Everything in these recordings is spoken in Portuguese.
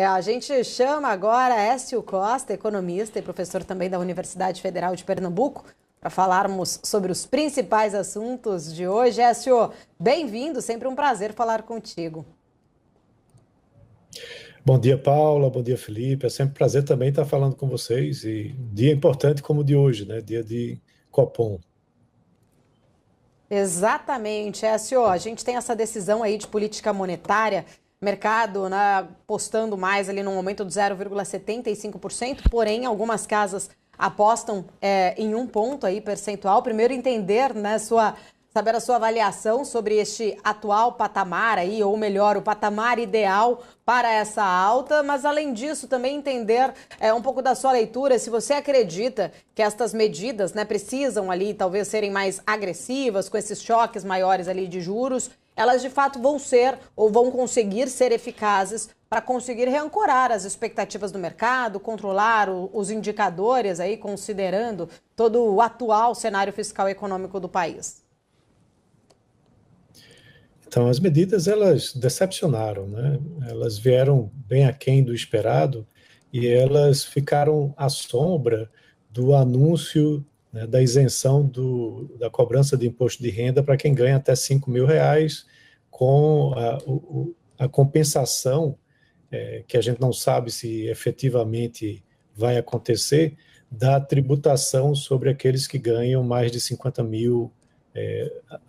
A gente chama agora Écio Costa, economista e professor também da Universidade Federal de Pernambuco, para falarmos sobre os principais assuntos de hoje. Écio, bem-vindo, sempre um prazer falar contigo. Bom dia, Paula, bom dia, Felipe. É sempre um prazer também estar falando com vocês. E um dia importante como o de hoje, né? Dia de Copom. Exatamente, Écio. A gente tem essa decisão aí de política monetária, mercado, né, apostando mais ali num aumento de 0,75%, porém algumas casas apostam em um ponto aí percentual. Primeiro entender, né, saber a sua avaliação sobre este atual patamar aí, ou melhor, o patamar ideal para essa alta, mas além disso também entender um pouco da sua leitura, se você acredita que estas medidas, né, precisam ali talvez serem mais agressivas, com esses choques maiores ali de juros, elas de fato vão ser ou vão conseguir ser eficazes para conseguir reancorar as expectativas do mercado, controlar os indicadores aí, considerando todo o atual cenário fiscal e econômico do país. Então, as medidas, elas decepcionaram, né? Elas vieram bem aquém do esperado e elas ficaram à sombra do anúncio, né, da isenção da cobrança de imposto de renda para quem ganha até R$ 5.000, com a compensação, que a gente não sabe se efetivamente vai acontecer, da tributação sobre aqueles que ganham mais de 50 mil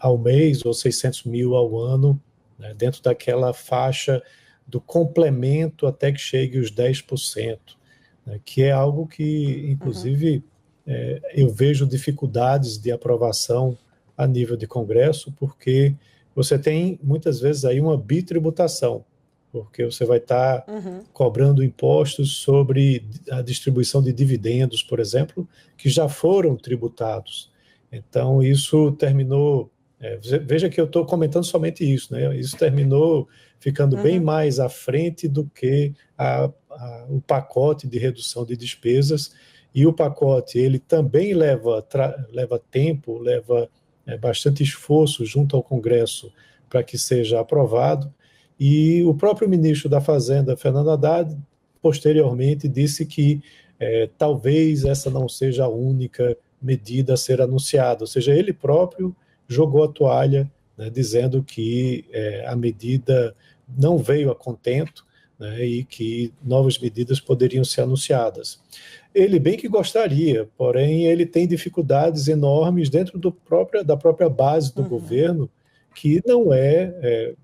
ao mês ou 600 mil ao ano, né, dentro daquela faixa do complemento até que chegue os 10%, né, que é algo que, inclusive, eu vejo dificuldades de aprovação a nível de Congresso, porque você tem, muitas vezes, aí uma bitributação, porque você vai estar cobrando impostos sobre a distribuição de dividendos, por exemplo, que já foram tributados. Então, isso terminou... veja que eu estou comentando somente isso, né? Isso terminou ficando bem mais à frente do que o pacote de redução de despesas, e o pacote ele também leva tempo, leva bastante esforço junto ao Congresso para que seja aprovado, e o próprio ministro da Fazenda, Fernando Haddad, posteriormente disse que talvez essa não seja a única medida a ser anunciada, ou seja, ele próprio jogou a toalha, né, dizendo que a medida não veio a contento, né, e que novas medidas poderiam ser anunciadas. Ele bem que gostaria, porém ele tem dificuldades enormes dentro da própria base do governo, que não é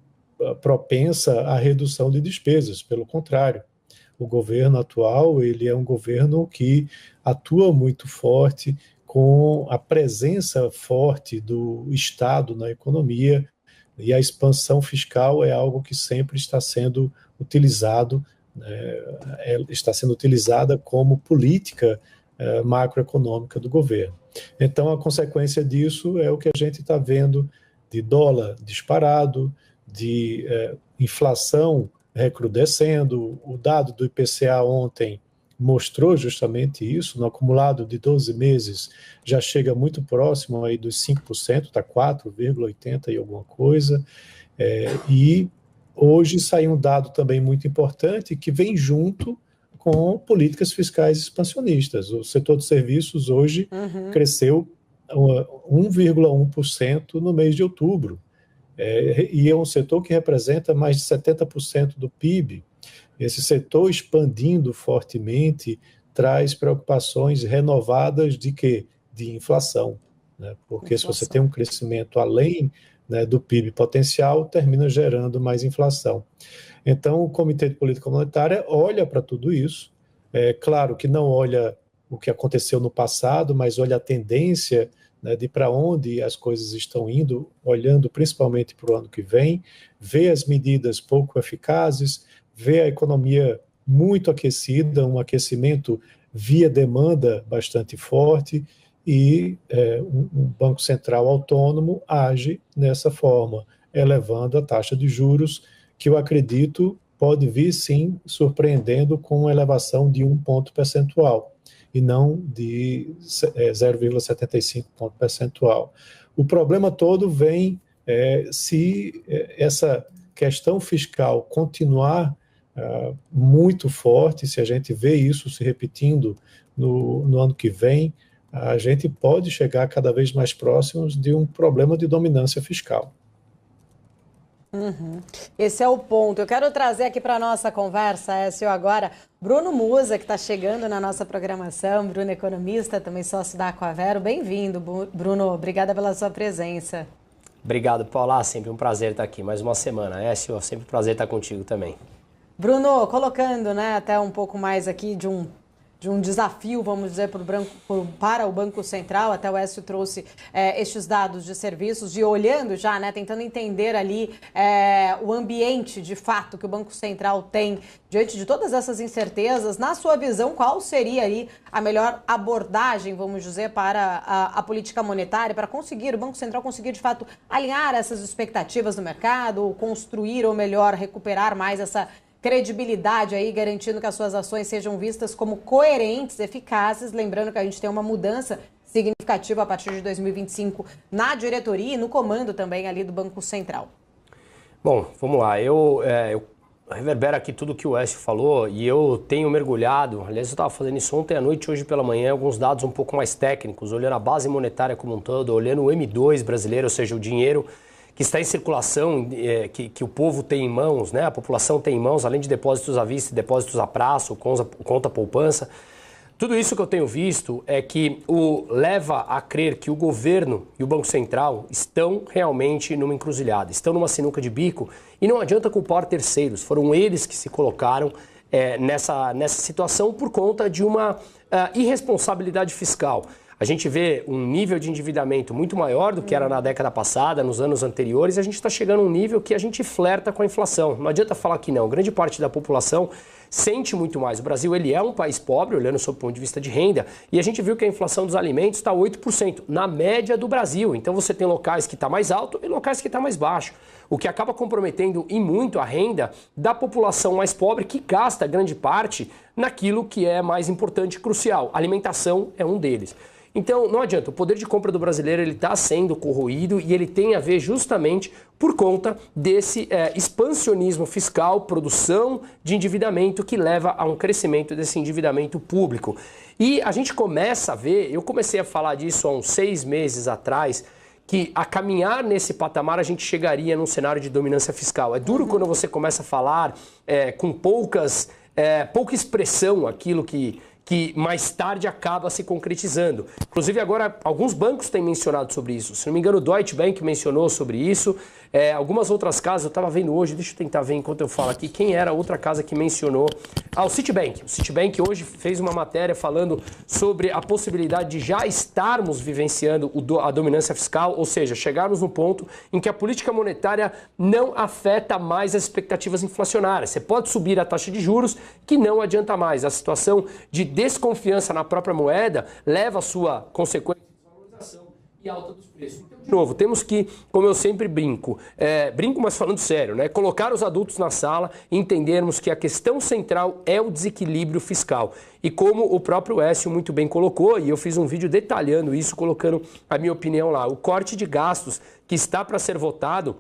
propensa à redução de despesas, pelo contrário. O governo atual, ele é um governo que atua muito forte, com a presença forte do Estado na economia, e a expansão fiscal é algo que sempre está sendo utilizado, está sendo utilizada como política macroeconômica do governo. Então, a consequência disso é o que a gente está vendo de dólar disparado, de inflação recrudescendo. O dado do IPCA ontem mostrou justamente isso. No acumulado de 12 meses já chega muito próximo aí dos 5%, está 4,80 e alguma coisa, e hoje saiu um dado também muito importante que vem junto com políticas fiscais expansionistas. O setor de serviços hoje cresceu 1,1% no mês de outubro, e é um setor que representa mais de 70% do PIB. Esse setor expandindo fortemente traz preocupações renovadas de quê? De inflação, né? Porque se você tem um crescimento além, né, do PIB potencial, termina gerando mais inflação. Então, o Comitê de Política Monetária olha para tudo isso. É claro que não olha o que aconteceu no passado, mas olha a tendência, né, de para onde as coisas estão indo, olhando principalmente para o ano que vem, vê as medidas pouco eficazes, vê a economia muito aquecida, um aquecimento via demanda bastante forte, e um Banco Central autônomo age nessa forma, elevando a taxa de juros, que eu acredito pode vir, sim, surpreendendo com uma elevação de 1 ponto percentual, e não de 0,75 ponto percentual. O problema todo vem se essa questão fiscal continuar muito forte. Se a gente vê isso se repetindo no ano que vem, a gente pode chegar cada vez mais próximos de um problema de dominância fiscal. Esse é o ponto. Eu quero trazer aqui para a nossa conversa, Écio, agora, Bruno Musa, que está chegando na nossa programação. Bruno, economista, também sócio da Aquavero. Bem-vindo, Bruno. Obrigada pela sua presença. Obrigado, Paula. Sempre um prazer estar aqui. Mais uma semana. Écio, sempre um prazer estar contigo também. Bruno, colocando, né, até um pouco mais aqui de um desafio, vamos dizer, para o Banco Central. Até o Écio trouxe estes dados de serviços, e olhando já, né, tentando entender ali o ambiente de fato que o Banco Central tem diante de todas essas incertezas. Na sua visão, qual seria aí a melhor abordagem, vamos dizer, para a política monetária, para conseguir, o Banco Central conseguir de fato alinhar essas expectativas do mercado, construir ou melhor, recuperar mais essa credibilidade aí, garantindo que as suas ações sejam vistas como coerentes, eficazes, lembrando que a gente tem uma mudança significativa a partir de 2025 na diretoria e no comando também ali do Banco Central. Bom, vamos lá. Eu reverbero aqui tudo que o Écio falou e eu tenho mergulhado, aliás, eu estava fazendo isso ontem à noite, hoje pela manhã, alguns dados um pouco mais técnicos, olhando a base monetária como um todo, olhando o M2 brasileiro, ou seja, o dinheiro que está em circulação, que o povo tem em mãos, né? A população tem em mãos, além de depósitos à vista e depósitos a prazo, conta poupança. Tudo isso que eu tenho visto é que leva a crer que o governo e o Banco Central estão realmente numa encruzilhada, estão numa sinuca de bico, e não adianta culpar terceiros, foram eles que se colocaram nessa situação por conta de uma irresponsabilidade fiscal. A gente vê um nível de endividamento muito maior do que era na década passada, nos anos anteriores, e a gente está chegando a um nível que a gente flerta com a inflação. Não adianta falar que não, grande parte da população sente muito mais. O Brasil ele é um país pobre, olhando sob o ponto de vista de renda, e a gente viu que a inflação dos alimentos está 8%, na média do Brasil. Então você tem locais que está mais alto e locais que está mais baixo, o que acaba comprometendo e muito a renda da população mais pobre, que gasta grande parte naquilo que é mais importante e crucial. A alimentação é um deles. Então, não adianta, o poder de compra do brasileiro está sendo corroído e ele tem a ver justamente por conta desse expansionismo fiscal, produção de endividamento que leva a um crescimento desse endividamento público. E a gente começa a ver, eu comecei a falar disso há uns 6 meses atrás, que a caminhar nesse patamar a gente chegaria num cenário de dominância fiscal. É duro quando você começa a falar com pouca expressão aquilo que mais tarde acaba se concretizando. Inclusive agora alguns bancos têm mencionado sobre isso. Se não me engano, o Deutsche Bank mencionou sobre isso. Algumas outras casas, eu estava vendo hoje, deixa eu tentar ver enquanto eu falo aqui, quem era a outra casa que mencionou? O Citibank. O Citibank hoje fez uma matéria falando sobre a possibilidade de já estarmos vivenciando a dominância fiscal, ou seja, chegarmos no ponto em que a política monetária não afeta mais as expectativas inflacionárias. Você pode subir a taxa de juros, que não adianta mais. A situação de desconfiança na própria moeda leva a sua consequência de valorização e alta dos preços. Então, de novo, temos que, como eu sempre brinco, mas falando sério, né, colocar os adultos na sala e entendermos que a questão central é o desequilíbrio fiscal. E como o próprio Écio muito bem colocou, e eu fiz um vídeo detalhando isso, colocando a minha opinião lá, o corte de gastos que está para ser votado,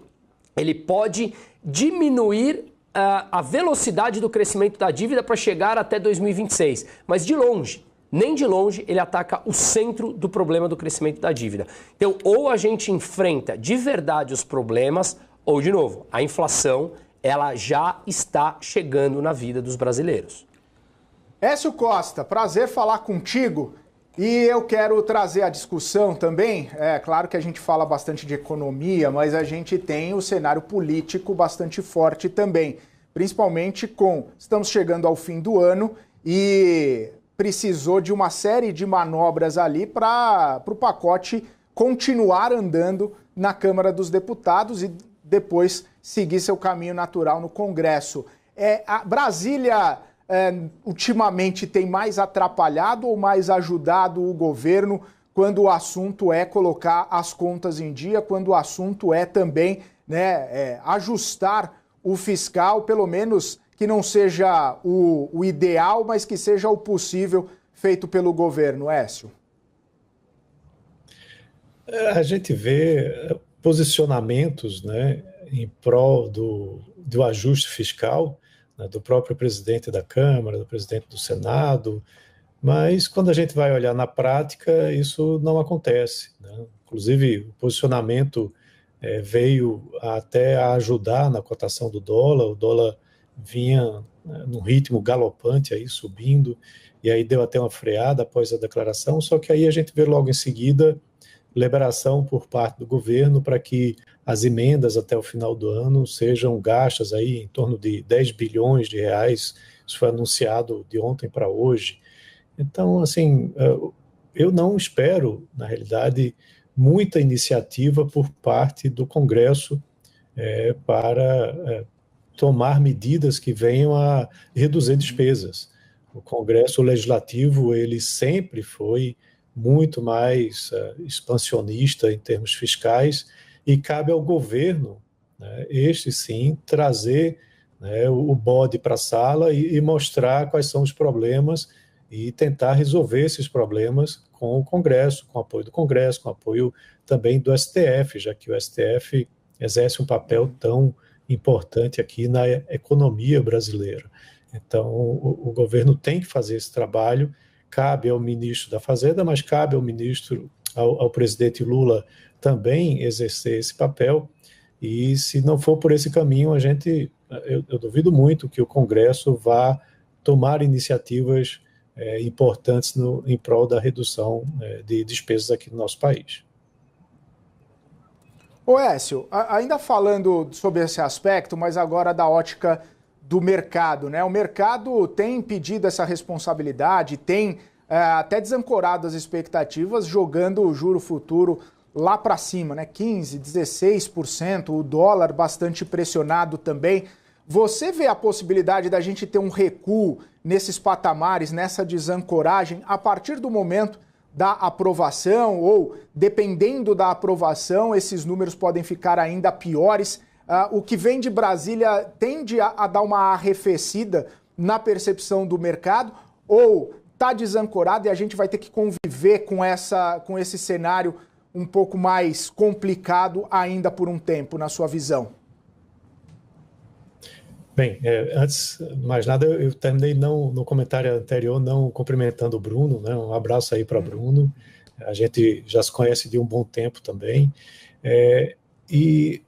ele pode diminuir a velocidade do crescimento da dívida para chegar até 2026, mas de longe, nem de longe, ele ataca o centro do problema do crescimento da dívida. Então, ou a gente enfrenta de verdade os problemas, ou, de novo, a inflação, ela já está chegando na vida dos brasileiros. Écio Costa, prazer falar contigo. E eu quero trazer a discussão também, claro que a gente fala bastante de economia, mas a gente tem o cenário político bastante forte também, principalmente estamos chegando ao fim do ano e precisou de uma série de manobras ali para o pacote continuar andando na Câmara dos Deputados e depois seguir seu caminho natural no Congresso. A Brasília ultimamente tem mais atrapalhado ou mais ajudado o governo quando o assunto é colocar as contas em dia, quando o assunto é também ajustar o fiscal, pelo menos que não seja o ideal, mas que seja o possível feito pelo governo, Écio? A gente vê posicionamentos, né, em prol do ajuste fiscal né, do próprio presidente da Câmara, do presidente do Senado, mas quando a gente vai olhar na prática, isso não acontece, né? Inclusive, o posicionamento veio até a ajudar na cotação do dólar, o dólar vinha num ritmo galopante aí, subindo, e aí deu até uma freada após a declaração, só que aí a gente vê logo em seguida liberação por parte do governo para que as emendas até o final do ano sejam gastas aí em torno de 10 bilhões de reais, isso foi anunciado de ontem para hoje. Então, assim, eu não espero, na realidade, muita iniciativa por parte do Congresso para tomar medidas que venham a reduzir despesas. O Congresso Legislativo, ele sempre foi muito mais expansionista em termos fiscais e cabe ao governo, né, este sim, trazer, né, o bode para a sala e mostrar quais são os problemas e tentar resolver esses problemas com o Congresso, com o apoio do Congresso, com o apoio também do STF, já que o STF exerce um papel tão importante aqui na economia brasileira. Então, o governo tem que fazer esse trabalho, cabe ao ministro da Fazenda, mas cabe ao presidente Lula também exercer esse papel, e se não for por esse caminho, eu duvido muito que o Congresso vá tomar iniciativas importantes em prol da redução de despesas aqui no nosso país. Ô Écio, ainda falando sobre esse aspecto, mas agora da ótica do mercado, né? O mercado tem pedido essa responsabilidade, tem até desancorado as expectativas, jogando o juro futuro lá para cima, né? 15%, 16%, o dólar bastante pressionado também. Você vê a possibilidade da gente ter um recuo nesses patamares, nessa desancoragem, a partir do momento da aprovação, ou dependendo da aprovação, esses números podem ficar ainda piores? O que vem de Brasília tende a dar uma arrefecida na percepção do mercado, ou está desancorado e a gente vai ter que conviver com esse cenário um pouco mais complicado ainda por um tempo, na sua visão? Bem, antes de mais nada, eu terminei no comentário anterior não cumprimentando o Bruno, né? Um abraço aí para Bruno, a gente já se conhece de um bom tempo também, e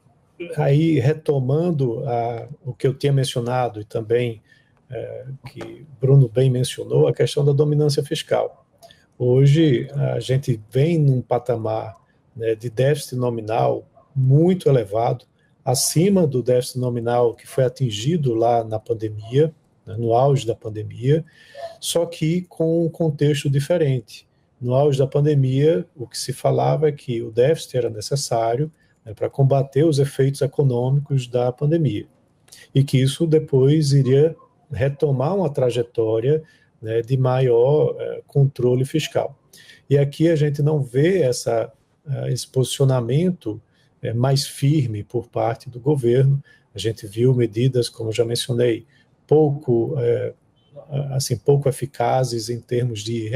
aí retomando o que eu tinha mencionado e também que Bruno bem mencionou, a questão da dominância fiscal. Hoje a gente vem num patamar, né, de déficit nominal muito elevado, acima do déficit nominal que foi atingido lá na pandemia, né, no auge da pandemia, só que com um contexto diferente. No auge da pandemia, o que se falava é que o déficit era necessário, né, para combater os efeitos econômicos da pandemia, e que isso depois iria retomar uma trajetória, né, de maior controle fiscal. E aqui a gente não vê esse posicionamento mais firme por parte do governo. A gente viu medidas, como eu já mencionei, pouco eficazes em termos de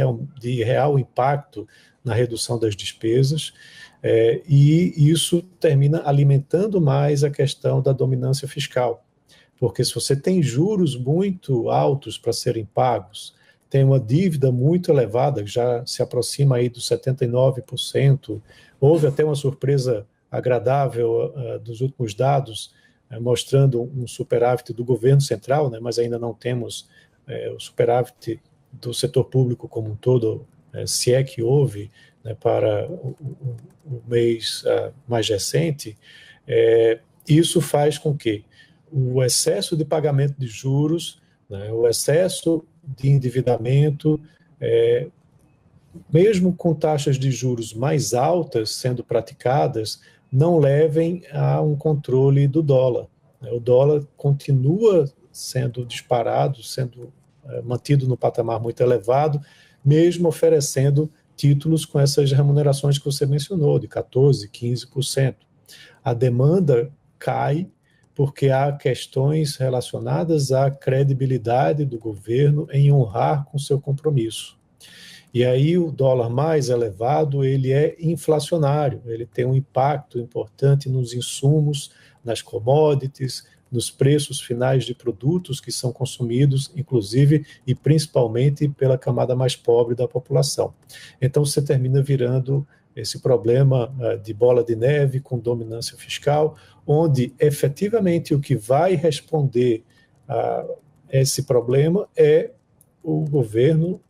real impacto na redução das despesas, e isso termina alimentando mais a questão da dominância fiscal, porque se você tem juros muito altos para serem pagos, tem uma dívida muito elevada, que já se aproxima aí dos 79%, houve até uma surpresa agradável dos últimos dados, mostrando um superávit do governo central, né, mas ainda não temos o superávit do setor público como um todo, se é que houve, né, para o mês mais recente. Isso faz com que o excesso de pagamento de juros, né, o excesso de endividamento, mesmo com taxas de juros mais altas sendo praticadas, não levem a um controle do dólar. O dólar continua sendo disparado, sendo mantido no patamar muito elevado, mesmo oferecendo títulos com essas remunerações que você mencionou, de 14%, 15%. A demanda cai porque há questões relacionadas à credibilidade do governo em honrar com seu compromisso. E aí o dólar mais elevado, ele é inflacionário, ele tem um impacto importante nos insumos, nas commodities, nos preços finais de produtos que são consumidos, inclusive e principalmente pela camada mais pobre da população. Então você termina virando esse problema de bola de neve com dominância fiscal, onde efetivamente o que vai responder a esse problema é o governo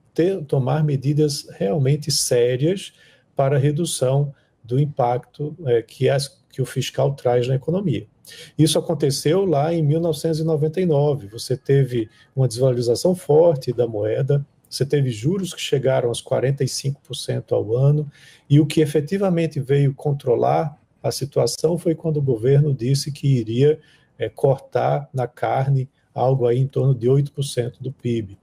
tomar medidas realmente sérias para a redução do impacto que o fiscal traz na economia. Isso aconteceu lá em 1999, você teve uma desvalorização forte da moeda, você teve juros que chegaram aos 45% ao ano, e o que efetivamente veio controlar a situação foi quando o governo disse que iria cortar na carne algo aí em torno de 8% do PIB.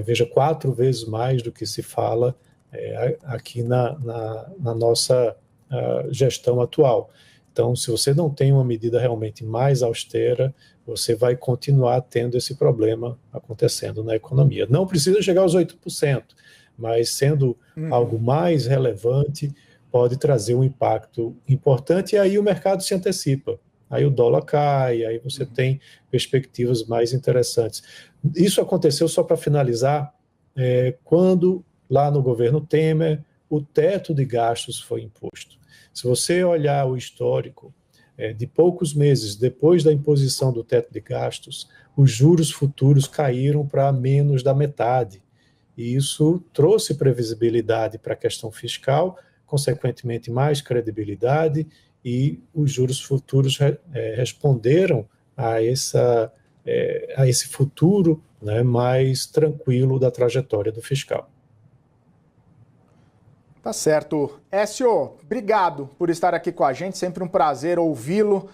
Veja, 4 vezes mais do que se fala aqui na nossa gestão atual. Então, se você não tem uma medida realmente mais austera, você vai continuar tendo esse problema acontecendo na economia. Não precisa chegar aos 8%, mas sendo algo mais relevante, pode trazer um impacto importante, e aí o mercado se antecipa. Aí o dólar cai, aí você tem perspectivas mais interessantes. Isso aconteceu, só para finalizar, quando lá no governo Temer, o teto de gastos foi imposto. Se você olhar o histórico, de poucos meses depois da imposição do teto de gastos, os juros futuros caíram para menos da metade. E isso trouxe previsibilidade para a questão fiscal, consequentemente mais credibilidade, e os juros futuros responderam a esse futuro, né, mais tranquilo da trajetória do fiscal. Tá certo. Écio, obrigado por estar aqui com a gente, sempre um prazer ouvi-lo.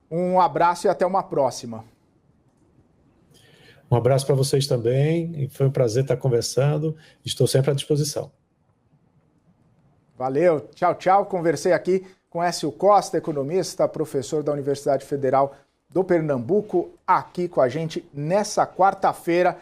Um abraço e até uma próxima. Um abraço para vocês também, e foi um prazer estar conversando, estou sempre à disposição. Valeu, tchau, tchau. Conversei aqui com Écio Costa, economista, professor da Universidade Federal do Pernambuco, aqui com a gente nessa quarta-feira.